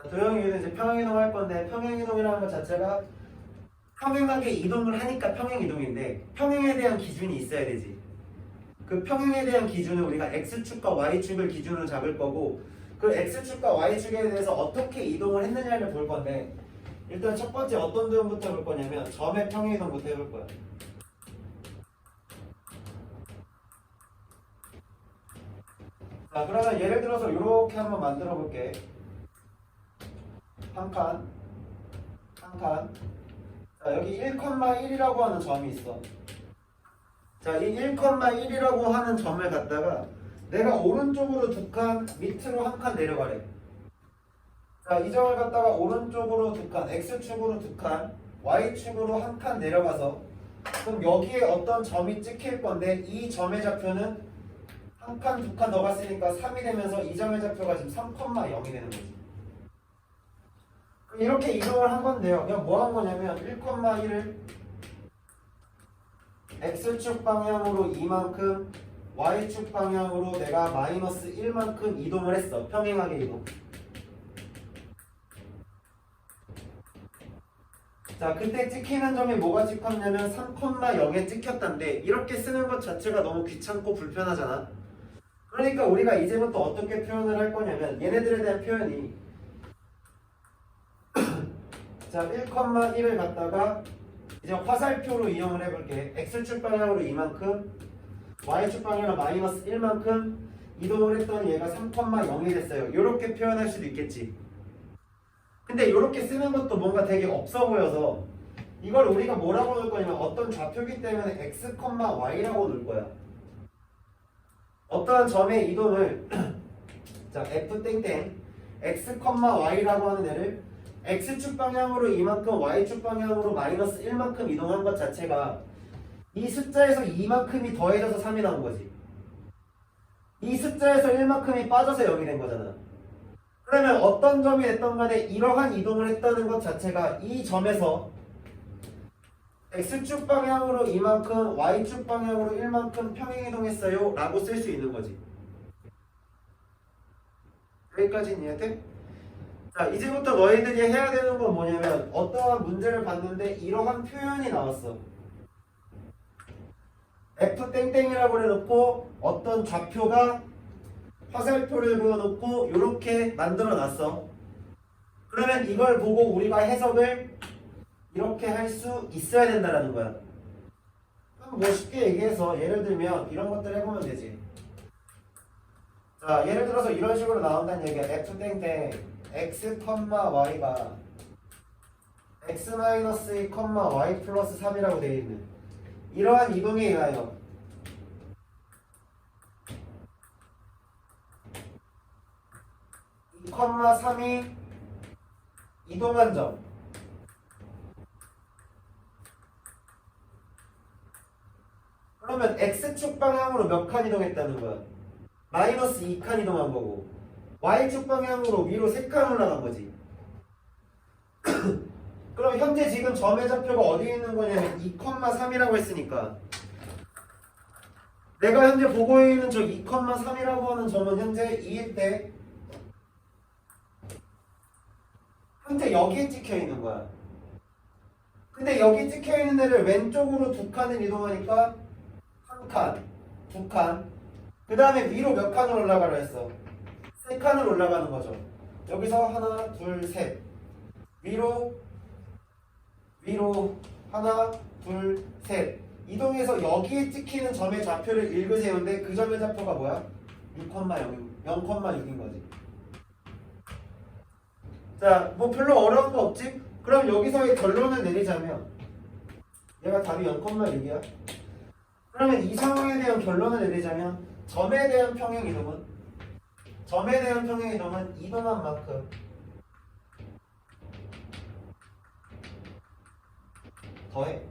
도형이는 이제 평행이동 할 건데 평행이동이라는 것 자체가 평행하게 이동을 하니까 평행이동인데 평행에 대한 기준이 있어야 되지. 그 평행에 대한 기준은 우리가 x축과 y축을 기준으로 잡을 거고 그 x축과 y축에 대해서 어떻게 이동을 했느냐를 볼 건데 일단 첫 번째 어떤 도형부터 볼 거냐면 점의 평행이동부터 해볼 거야. 자, 그러면 예를 들어서 이렇게 한번 만들어 볼게. 한 칸. 자, 여기 1,1이라고 하는 점이 있어. 자, 이 1,1이라고 하는 점을 갖다가 내가 오른쪽으로 두 칸, 밑으로 한 칸 내려가래. 자, 이 점을 갖다가 오른쪽으로 두 칸, x축으로 두 칸, y축으로 한 칸 내려가서 그럼 여기에 어떤 점이 찍힐 건데 이 점의 좌표는 한 칸, 두 칸 더 갔으니까 3이 되면서 이 점의 좌표가 지금 3,0이 되는 거지. 이렇게 이동을 한 건데요. 그냥 뭐 한 거냐면 1,1을 x축 방향으로 이만큼 y축 방향으로 내가 마이너스 1만큼 이동을 했어. 평행하게 이동. 자, 그때 찍히는 점이 뭐가 찍혔냐면 3,0에 찍혔단데 이렇게 쓰는 것 자체가 너무 귀찮고 불편하잖아. 그러니까 우리가 이제부터 어떻게 표현을 할 거냐면 얘네들에 대한 표현이 자, 1,1을 갖다가 이제 화살표로 이용을 해볼게. x축 방향으로 이만큼 y축 방향으로 마이너스 1만큼 이동을 했더니 얘가 3,0이 됐어요. 이렇게 표현할 수도 있겠지. 근데 이렇게 쓰는 것도 뭔가 되게 없어 보여서 이걸 우리가 뭐라고 넣을 거냐면 어떤 좌표기 때문에 x, y라고 넣을 거야. 어떠한 점의 이동을 자, f 땡땡 x, y라고 하는 애를 x축 방향으로 이만큼 y축 방향으로 마이너스 1만큼 이동한 것 자체가 이 숫자에서 2만큼이 더해져서 3이 나온 거지. 이 숫자에서 1만큼이 빠져서 0이 된 거잖아. 그러면 어떤 점이 됐던 간에 이러한 이동을 했다는 것 자체가 이 점에서 x축 방향으로 이만큼 y축 방향으로 1만큼 평행이동했어요 라고 쓸 수 있는 거지. 여기까지는 이해돼? 자, 이제부터 너희들이 해야 되는 건 뭐냐면 어떠한 문제를 봤는데 이러한 표현이 나왔어. f 땡땡이라고 해놓고 어떤 좌표가 화살표를 그어놓고 이렇게 만들어 놨어. 그러면 이걸 보고 우리가 해석을 이렇게 할 수 있어야 된다는 거야. 그럼 뭐 쉽게 얘기해서 예를 들면 이런 것들 해보면 되지. 자, 예를 들어서 이런 식으로 나온다는 얘기야. f 땡땡 x, y가 x-2, y 플러스 3이라고 되어 있는 이러한 이동에 의하여 2,3이 이동한 점 그러면 x축 방향으로 몇 칸 이동했다는 거야? 마이너스 2칸 이동한 거고 y축 방향으로 위로 3칸 올라간 거지. 그럼 현재 지금 점의 좌표가 어디에 있는 거냐면 2,3이라고 했으니까 내가 현재 보고 있는 저 2,3이라고 하는 점은 현재 2일 때 현재 여기에 찍혀 있는 거야. 근데 여기 찍혀 있는 애를 왼쪽으로 두 칸을 이동하니까 한 칸, 두 칸. 그 다음에 위로 몇 칸을 올라가려 했어? 세 칸을 올라가는 거죠. 여기서 하나, 둘, 셋. 위로 하나, 둘, 셋. 이동해서 여기에 찍히는 점의 좌표를 읽으세요인데 그 점의 좌표가 뭐야? 0,6인 거지. 자, 뭐 별로 어려운 거 없지? 그럼 여기서의 결론을 내리자면 얘가 답이 0,6이야. 그러면 이 상황에 대한 결론을 내리자면 점에 대한 평행이동은 이동한 만큼 더해.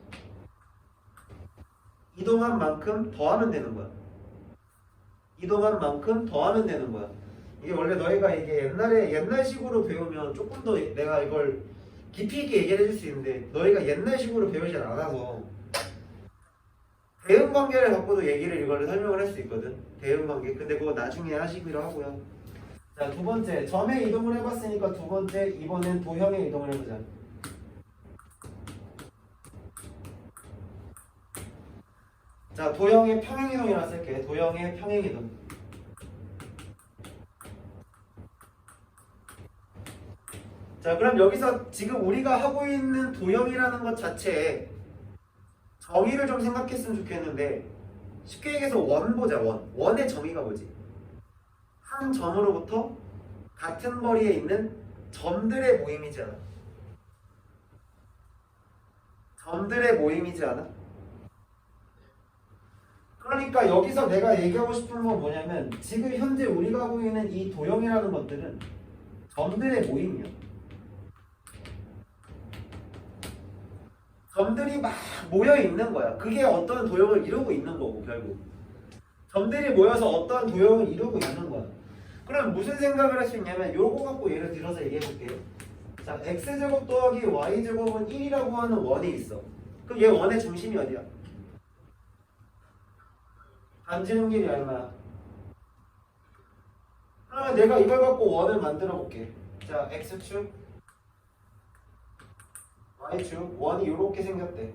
이동한 만큼 더하면 되는 거야. 이동한 만큼 더하면 되는 거야. 이게 원래 너희가 이게 옛날식으로 배우면 조금 더 내가 이걸 깊이 있게 얘기를 해줄 수 있는데 너희가 옛날식으로 배우질 않아서 대응관계를 갖고도 얘기를 이걸 설명을 할 수 있거든. 대응관계. 근데 그거 나중에 하시기로 하고요. 자, 두 번째 점에 이동을 해봤으니까 두 번째 이번엔 도형에 이동을 해보자. 자, 도형의 평행이동이라 쓸게. 도형의 평행이동. 자, 그럼 여기서 지금 우리가 하고 있는 도형이라는 것 자체에 정의를 좀 생각했으면 좋겠는데, 쉽게 얘기해서 원 보자. 원의 정의가 뭐지? 한 점으로부터 같은 거리에 있는 점들의 모임이지 않아? 점들의 모임이지 않아? 그러니까 여기서 내가 얘기하고 싶은 건 뭐냐면, 지금 현재 우리가 하고 있는 이 도형이라는 것들은 점들의 모임이야. 점들이 막 모여 있는 거야. 그게 어떤 도형을 이루고 있는 거고, 결국 점들이 모여서 어떤 도형을 이루고 있는 거야. 그럼 무슨 생각을 할 수 있냐면, 요거 갖고 예를 들어서 얘기해 볼게요. 자, x제곱 더하기 y제곱은 1이라고 하는 원이 있어. 그럼 얘 원의 중심이 어디야? 반지름 길이 얼마야? 그러면 내가 이걸 갖고 원을 만들어 볼게. 자, x축 y축 원이 이렇게 생겼대.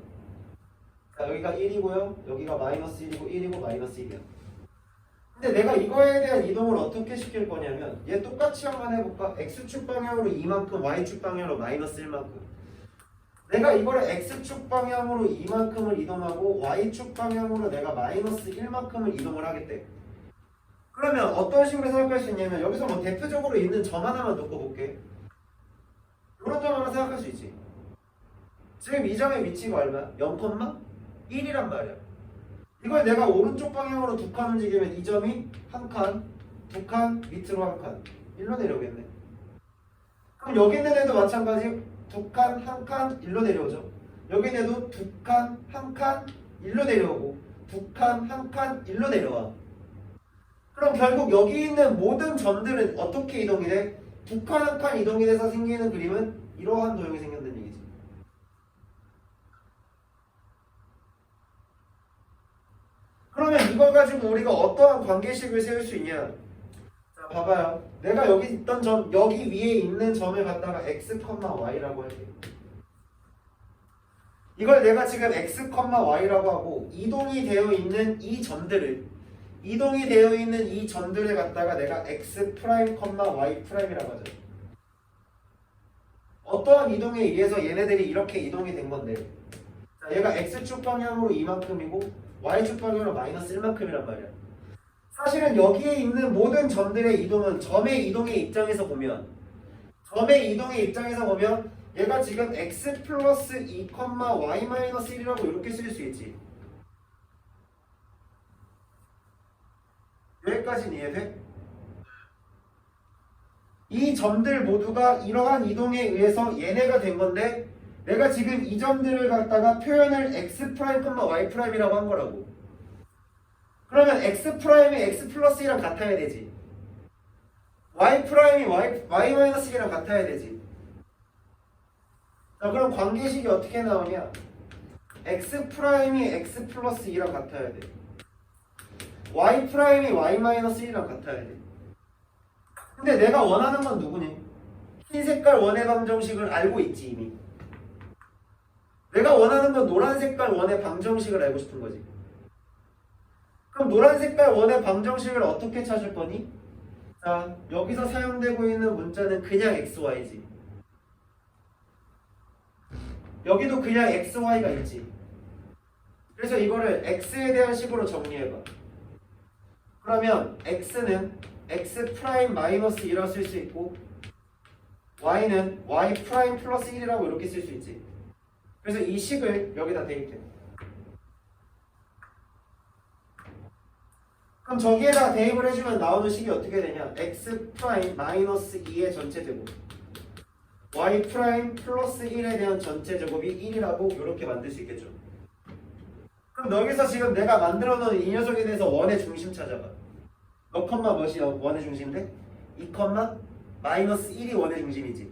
자, 여기가 1이고요. 여기가 마이너스 1이고 1이고 마이너스 1이야. 근데 내가 이거에 대한 이동을 어떻게 시킬 거냐면, 얘 똑같이 한번 해볼까? x축 방향으로 2만큼, y축 방향으로 마이너스 1만큼. 내가 이거를 x축 방향으로 2만큼을 이동하고 y축 방향으로 내가 마이너스 1만큼을 이동을 하겠대. 그러면 어떤 식으로 생각할 수 있냐면, 여기서 뭐 대표적으로 있는 점 하나만 놓고 볼게. 이런 점 하나 생각할 수 있지. 지금 이 점의 위치가 얼마야? 0,1이란 말이야. 이걸 내가 오른쪽 방향으로 두 칸 움직이면 이 점이 한 칸, 두 칸, 밑으로 한 칸, 일로 내려오겠네. 그럼 여기 있는 애도 마찬가지. 두 칸, 한 칸, 일로 내려오죠. 여기 있는 애도 두 칸, 한 칸, 일로 내려오고, 두 칸, 한 칸, 일로 내려와. 그럼 결국 여기 있는 모든 점들은 어떻게 이동이 돼? 두 칸, 한 칸 이동이 돼서 생기는 그림은 이러한 도형이 생긴다는 얘기지. 그러면 이걸 가지고 우리가 어떠한 관계식을 세울 수 있냐? 자, 봐봐요. 내가 여기 있던 점, 여기 위에 있는 점을 갖다가 x, y라고 할게요. 이걸 내가 지금 x, y라고 하고, 이동이 되어 있는 이 점들을 갖다가 내가 x 프라임, y 프라임이라고 하죠. 어떠한 이동에 의해서 얘네들이 이렇게 이동이 된 건데, 자, 얘가 x축 방향으로 이만큼이고 y축 방향으로 마이너스 1만큼이란 말이야. 사실은 여기에 있는 모든 점들의 이동은 점의 이동의 입장에서 보면 얘가 지금 x 플러스 2, y 마이너스 1이라고 이렇게 쓸 수 있지. 여기까지는 이해돼? 이 점들 모두가 이러한 이동에 의해서 얘네가 된 건데, 내가 지금 이 점들을 갖다가 표현을 x 프라임, y 프라임이라고 한 거라고. 그러면 x 프라임이 x 플러스 1이랑 같아야 되지. y 프라임이 y 마이너스 1이랑 같아야 되지. 자, 그럼 관계식이 어떻게 나오냐? x 프라임이 x 플러스 2랑 같아야 돼. y 프라임이 y 마이너스 1이랑 같아야 돼. 근데 내가 원하는 건 누구니? 흰 색깔 원의 방정식을 알고 있지 이미. 내가 원하는 건 노란 색깔 원의 방정식을 알고 싶은 거지. 그럼 노란 색깔 원의 방정식을 어떻게 찾을 거니? 자, 여기서 사용되고 있는 문자는 그냥 xy지. 여기도 그냥 xy가 있지. 그래서 이거를 x에 대한 식으로 정리해봐. 그러면 x는 x 프라임 마이너스 2라고 쓸 수 있고, y는 y 프라임 플러스 1이라고 이렇게 쓸 수 있지. 그래서 이 식을 여기다 대입해. 그럼 저기에다 대입을 해주면 나오는 식이 어떻게 되냐? x 프라임 마이너스 2의 전체 제곱, y 프라임 플러스 1에 대한 전체 제곱이 1이라고 이렇게 만들 수 있겠죠. 그럼 여기서 지금 내가 만들어 놓은 이 녀석에 대해서 원의 중심 찾아봐. 몇 컴마 몇이 원의 중심인데? 2 컴마 마이너스 1이 원의 중심이지.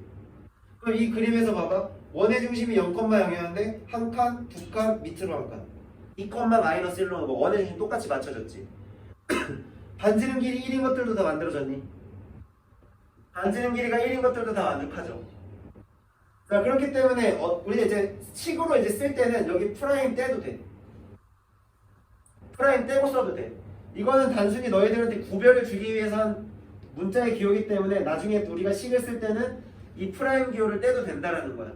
그럼 이 그림에서 봐봐. 원의 중심이 0,0이었는데 한 칸, 두 칸, 밑으로 한 칸. 2 마이너스 1로 하고 원의 중심 똑같이 맞춰졌지. 반지름 길이 1인 것들도 다 만들어졌니? 반지름 길이가 1인 것들도 다 완벽하죠. 자, 그렇기 때문에 우리 이제 식으로 이제 쓸 때는 여기 프라임 떼도 돼. 프라임 떼고 써도 돼. 이거는 단순히 너희들한테 구별을 주기 위해서 한 문자의 기호이기 때문에 나중에 우리가 식을 쓸 때는 이 프라임 기호를 떼도 된다라는 거야.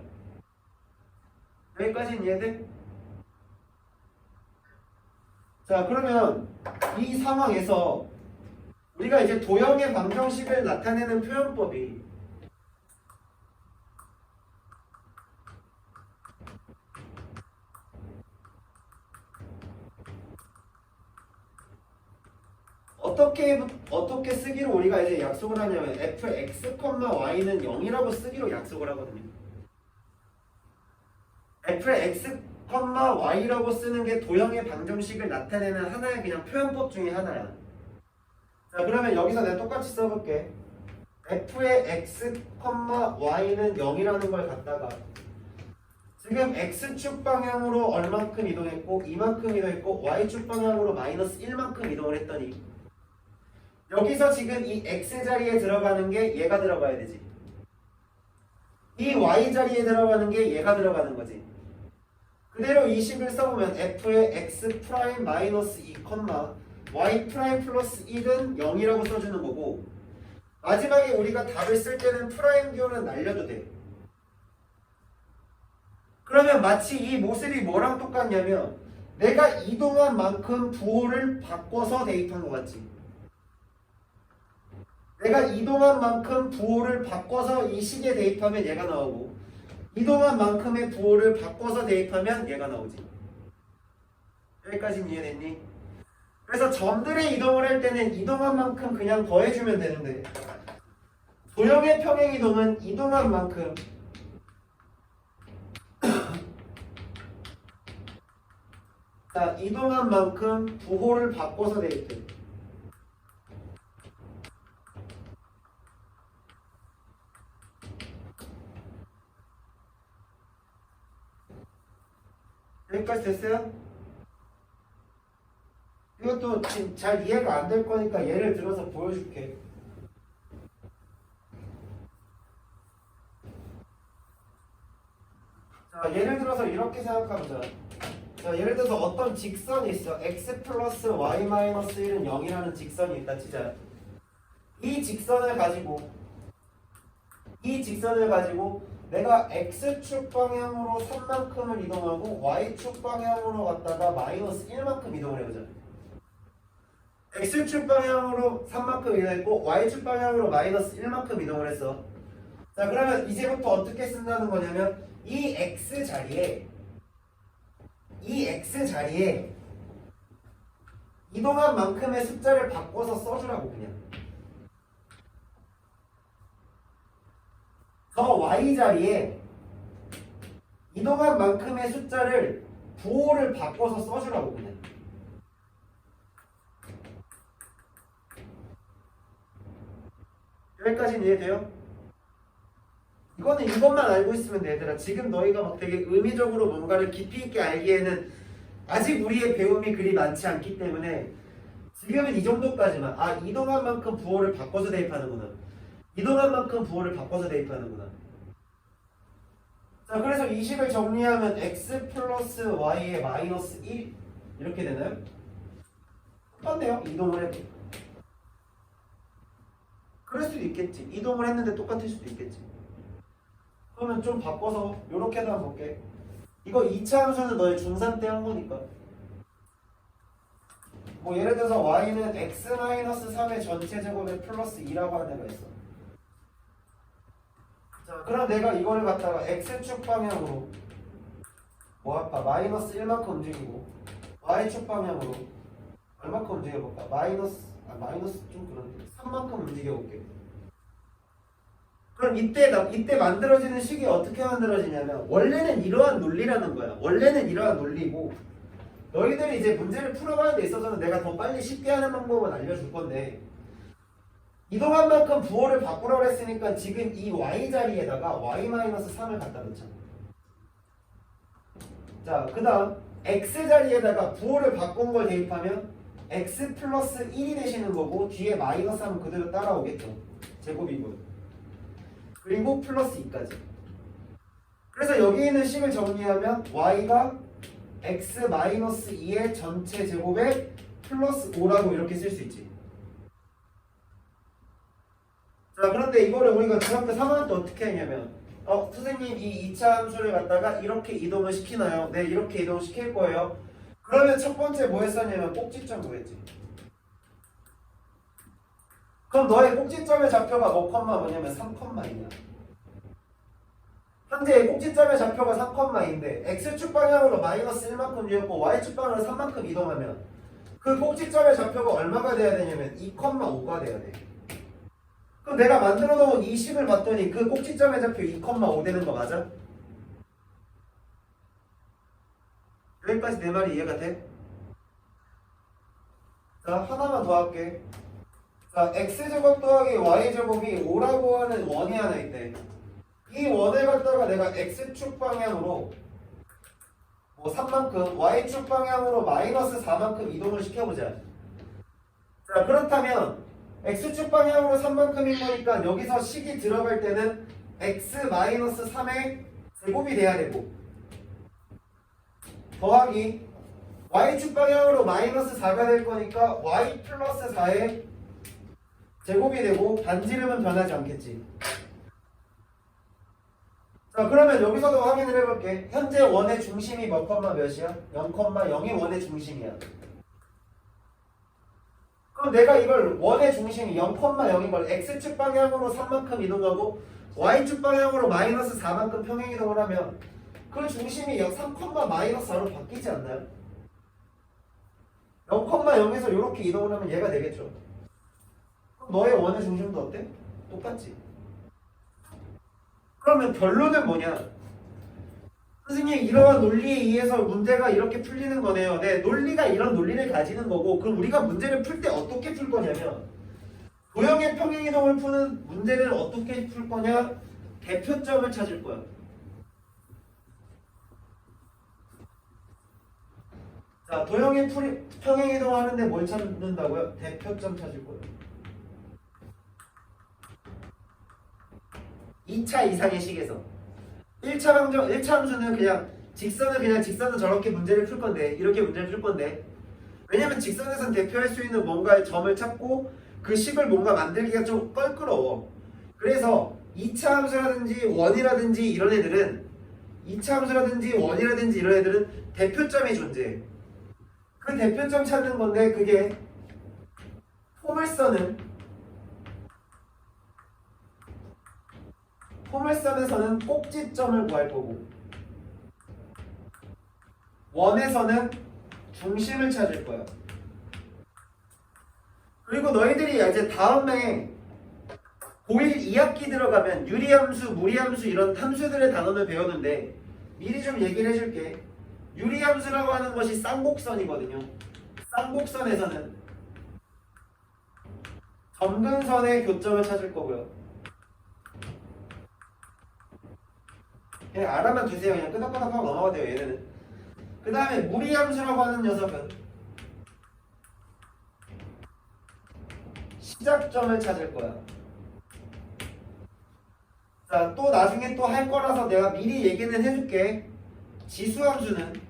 여기까지는 이해돼? 자, 그러면 이 상황에서 우리가 이제 도형의 방정식을 나타내는 표현법이 어떻게 쓰기로 우리가 이제 약속을 하냐면 fx, y는 0이라고 쓰기로 약속을 하거든요. fx, y라고 쓰는 게 도형의 방정식을 나타내는 하나의 그냥 표현법 중에 하나야. 자, 그러면 여기서 내가 똑같이 써볼게. f의 x, y는 0이라는 걸 갖다가 지금 x축 방향으로 얼만큼 이동했고 이만큼 이동했고 y축 방향으로 마이너스 1만큼 이동을 했더니 여기서 지금 이 x 자리에 들어가는 게 얘가 들어가야 되지. 이 y 자리에 들어가는 게 얘가 들어가는 거지. 그대로 이 식을 써보면 f의 x 프라임 마이너스 2, y 프라임 플러스 1은 0이라고 써주는 거고 마지막에 우리가 답을 쓸 때는 프라임 기호는 날려도 돼. 그러면 마치 이 모습이 뭐랑 똑같냐면 내가 이동한 만큼 부호를 바꿔서 대입한 것 같지. 내가 이동한 만큼 부호를 바꿔서 이 식에 대입하면 얘가 나오고 이동한 만큼의 부호를 바꿔서 대입하면 얘가 나오지. 여기까지는 이해됐니? 그래서 점들의 이동을 할 때는 이동한 만큼 그냥 더해주면 되는데 도형의 평행 이동은 이동한 만큼 자, 이동한 만큼 부호를 바꿔서 대입해. 여기까지 됐어요? 이것도 지금 잘 이해가 안 될 거니까 예를 들어서 보여줄게. 자, 예를 들어서 이렇게 생각하자. 자, 예를 들어서 어떤 직선이 있어. x 플러스 y 마이너스 1은 0이라는 직선이 있다 치자. 이 직선을 가지고 내가 x축 방향으로 3만큼을 이동하고 y축 방향으로 갔다가 마이너스 1만큼 이동을 해보자. x축 방향으로 3만큼 이동했고 y축 방향으로 마이너스 1만큼 이동을 했어. 자, 그러면 이제부터 어떻게 쓴다는 거냐면 이 x 자리에 이동한 만큼의 숫자를 바꿔서 써주라고 그냥. 저 y 자리에 이동한 만큼의 숫자를 부호를 바꿔서 써주라고 그냥. 여기까지는 이해돼요? 이거는 이것만 알고 있으면 돼, 얘들아. 지금 너희가 막 되게 의미적으로 뭔가를 깊이 있게 알기에는 아직 우리의 배움이 그리 많지 않기 때문에 지금은 이 정도까지만. 아, 이동한 만큼 부호를 바꿔서 대입하는구나. 이동한 만큼 부호를 바꿔서 대입하는구나. 자, 그래서 이 식을 정리하면 x 플러스 y의 마이너스 1 이렇게 되나요? 똑같네요. 이동을 해도. 그럴 수도 있겠지. 이동을 했는데 똑같을 수도 있겠지. 그러면 좀 바꿔서 이렇게도 한번 볼게. 이거 2차 함수는 너희 중3 때 한 거니까. 뭐 예를 들어서 y는 x-3의 전체 제곱에 플러스 2라고 하는 애가 있어. 자, 그럼 내가 이거를 갖다가 x축 방향으로 뭐 할까? 마이너스 1만큼 움직이고 y축 방향으로 얼마큼 움직여볼까? 마이너스 좀 그런데 3만큼 움직여볼게. 그럼 이때 만들어지는 식이 어떻게 만들어지냐면 원래는 이러한 논리라는 거야. 원래는 이러한 논리고 너희들이 이제 문제를 풀어가는 데 있어서는 내가 더 빨리 쉽게 하는 방법은 알려줄 건데 이동한 만큼 부호를 바꾸라고 했으니까 지금 이 y 자리에다가 y-3을 갖다 놓자. 자, 그 다음 x 자리에다가 부호를 바꾼 걸 대입하면 x 플러스 1이 되시는 거고 뒤에 마이너스 하면 그대로 따라오겠죠. 제곱이고요. 그리고 플러스 2까지. 그래서 여기 있는 식을 정리하면 y가 x-2의 전체 제곱에 플러스 5라고 이렇게 쓸 수 있지. 자, 그런데 이거를 우리가 중학교 3학년 때 어떻게 했냐면 선생님 이 2차 함수를 갖다가 이렇게 이동을 시키나요? 네, 이렇게 이동을 시킬 거예요. 그러면 첫 번째 뭐 했었냐면 꼭지점 구했지. 그럼 너의 꼭지점의 좌표가 뭐냐면 3,2냐. 현재 꼭지점의 좌표가 3,2인데 x축 방향으로 마이너스 1만큼 주었고 y축 방향으로 3만큼 이동하면 그 꼭지점의 좌표가 얼마가 돼야 되냐면 2,5가 돼야 돼. 그럼 내가 만들어 놓은 이 식을 봤더니 그 꼭지점의 좌표 2,5 되는 거 맞아? 여기까지 내 말이 이해가 돼? 자, 하나만 더 할게. 자, x제곱 더하기 y제곱이 5라고 하는 원이 하나 있대. 이 원을 갖다가 내가 x축 방향으로 뭐 3만큼, y축 방향으로 마이너스 4만큼 이동을 시켜보자. 자, 그렇다면 x축 방향으로 3만큼인 거니까 여기서 식이 들어갈 때는 x-3의 제곱이 돼야 되고, 더하기 y축 방향으로 마이너스 4가 될 거니까 y 플러스 4의 제곱이 되고 반지름은 변하지 않겠지. 자, 그러면 여기서도 확인을 해볼게. 현재 원의 중심이 몇 컴마 몇이야? 0,0이 원의 중심이야. 그럼 내가 이걸 원의 중심이 0,0인 걸 x축 방향으로 3만큼 이동하고 y축 방향으로 마이너스 4만큼 평행 이동을 하면 그 중심이 3,-4로 바뀌지 않나요? 0,0에서 이렇게 이동을 하면 얘가 되겠죠. 그럼 너의 원의 중심도 어때? 똑같지. 그러면 결론은 뭐냐? 선생님, 이러한 논리에 의해서 문제가 이렇게 풀리는 거네요. 네, 논리가 이런 논리를 가지는 거고, 그럼 우리가 문제를 풀 때 어떻게 풀 거냐면 도형의 평행이동을 푸는 문제를 어떻게 풀 거냐? 대표점을 찾을 거야. 자, 도형의 평행이동을 하는데 뭘 찾는다고요? 대표점 찾을 거예요. 2차 이상의 식에서 1차 함수는 그냥 직선은 저렇게 문제를 풀 건데, 이렇게 문제를 풀 건데, 왜냐면 직선에선 대표할 수 있는 뭔가의 점을 찾고 그 식을 뭔가 만들기가 좀 껄끄러워. 그래서 2차 함수라든지 원이라든지 이런 애들은 2차 함수라든지 원이라든지 이런 애들은 대표점이 존재해. 그 대표점 찾는 건데, 그게 포물선에서는 꼭지점을 구할 거고, 원에서는 중심을 찾을 거야. 그리고 너희들이 이제 다음에 고1 2학기 들어가면 유리함수, 무리함수 이런 함수들의 단원을 배우는데 미리 좀 얘기를 해줄게. 유리함수라고 하는 것이 쌍곡선이거든요. 쌍곡선에서는 점근선의 교점을 찾을 거고요. 그냥 알아만 두세요. 그냥 끄덕끄덕하고 넘어가도 돼요, 얘네는. 그 다음에 무리함수라고 하는 녀석은 시작점을 찾을 거야. 자, 또 나중에 또 할 거라서 내가 미리 얘기는 해줄게. 지수함수는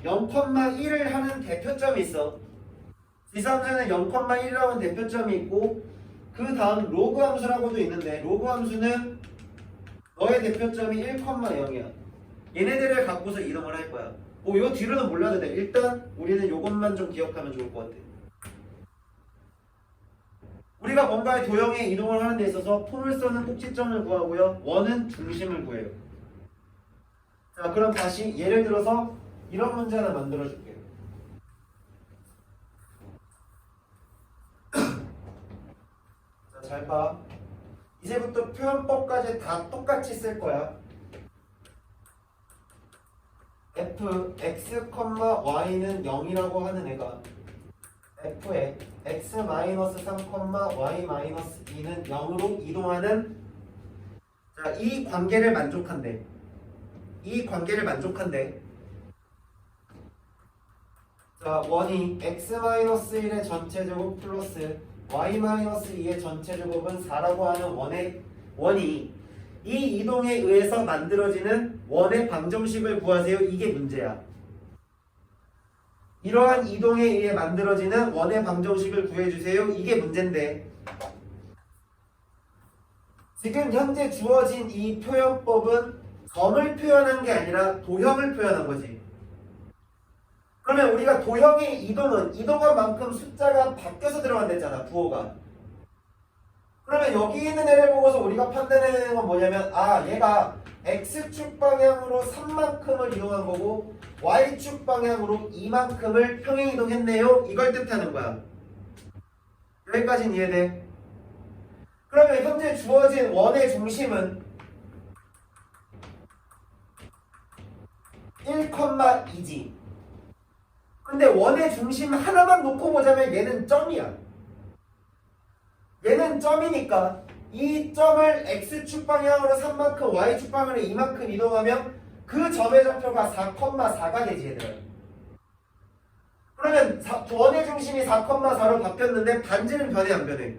0,1을 하는 대표점이 있어. 지수함수는 0,1이라고 하는 대표점이 있고, 그 다음 로그 함수라고도 있는데, 로그 함수는 너의 대표점이 1,0이야. 얘네들을 갖고서 이동을 할 거야. 요 뒤로는 몰라도 돼. 일단 우리는 요것만 좀 기억하면 좋을 것 같아. 우리가 뭔가의 도형에 이동을 하는 데 있어서 포물선은 꼭지점을 구하고요, 원은 중심을 구해요. 자, 그럼 다시 예를 들어서 이런 문제 하나 만들어 줄게요. 자, 잘 봐. 이제부터 표현법까지 다 똑같이 쓸 거야. f x, y는 0이라고 하는 애가 f에 x-3, y-2는 0으로 이동하는, 자, 이 관계를 만족한대. 자, 원이 x-1의 전체 제곱 플러스 y-2의 전체 제곱은 4라고 하는 원이 이 이동에 의해서 만들어지는 원의 방정식을 구하세요. 이게 문제야. 이러한 이동에 의해 만들어지는 원의 방정식을 구해주세요. 이게 문제인데 지금 현재 주어진 이 표현법은 점을 표현한 게 아니라 도형을 표현한 거지. 그러면 우리가 도형의 이동한 만큼 숫자가 바뀌어서 들어간댔잖아. 부호가. 그러면 여기 있는 애를 보고서 우리가 판단해내는 건 뭐냐면 얘가 X축 방향으로 3만큼을 이동한 거고 Y축 방향으로 2만큼을 평행이동했네요. 이걸 뜻하는 거야. 여기까지는 이해돼? 그러면 현재 주어진 원의 중심은 1,2지. 근데 원의 중심 하나만 놓고 보자면 얘는 점이야. 얘는 점이니까 이 점을 X축 방향으로 3만큼 Y축 방향으로 2만큼 이동하면 그 점의 좌표가 4,4가 되지 얘들아. 그러면 원의 중심이 4,4로 바뀌었는데 반지는 변해 안 변해?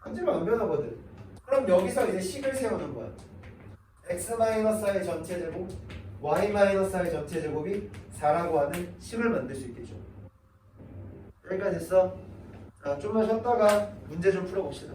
반지는 안 변하거든. 그럼 여기서 이제 식을 세우는 거야. x-i의 전체 제곱 y-i의 전체 제곱이 4라고 하는 식을 만들 수 있겠죠. 여기까지 했어? 자, 좀만 쉬었다가 문제 좀 풀어봅시다.